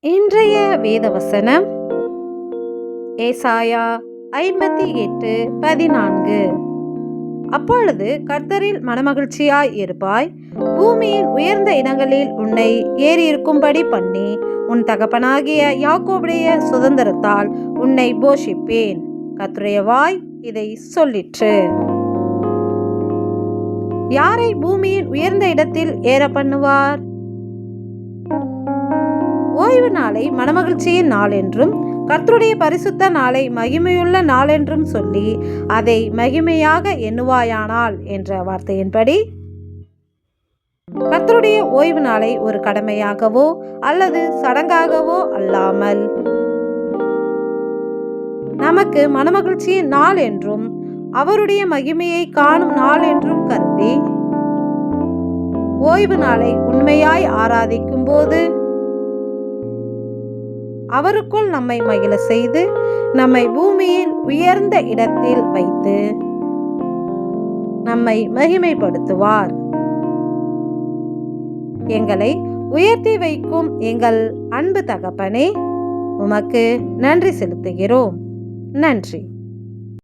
இன்றைய வேதவசனம் ஏசாயா 58:14. அப்பொழுது கர்த்தரில் மனமகிழ்ச்சியாய் இருப்பாய், பூமியின் உயர்ந்த இடங்களில் உன்னை ஏறியிருக்கும்படி பண்ணி, உன் தகப்பனாகிய யாக்கோபுடைய சுதந்திரத்தால் உன்னை போஷிப்பேன். கர்த்தருடைய வாய் இதை சொல்லிற்று. யாரை பூமியின் உயர்ந்த இடத்தில் ஏற பண்ணுவார்? ஓய்வு நாளை மனமகிழ்ச்சியின் நாள் என்றும், கர்த்தருடைய பரிசுத்த நாளை மகிமையுள்ள நாள் என்றும் சொல்லி அதை மகிமையாக எண்ணுவாயானால் என்ற வார்த்தையின்படி கர்த்தருடைய ஓய்வு நாளை ஒரு கடமையாகவோ அல்லது சடங்காகவோ அல்லாமல் நமக்கு மனமகிழ்ச்சியின் நாள் என்றும் அவருடைய மகிமையை காணும் நாள் என்றும் கருதி ஓய்வு நாளை உண்மையாய் ஆராதிக்கும் போது அவருக்குள் நம்மை மகிழ செய்து நம்மை பூமியில் உயர்ந்த இடத்தில் வைத்து நம்மை மகிமைப்படுத்துவார். எங்களை உயர்த்தி வைக்கும் எங்கள் அன்பு தகப்பனே, உமக்கு நன்றி செலுத்துகிறோம். நன்றி.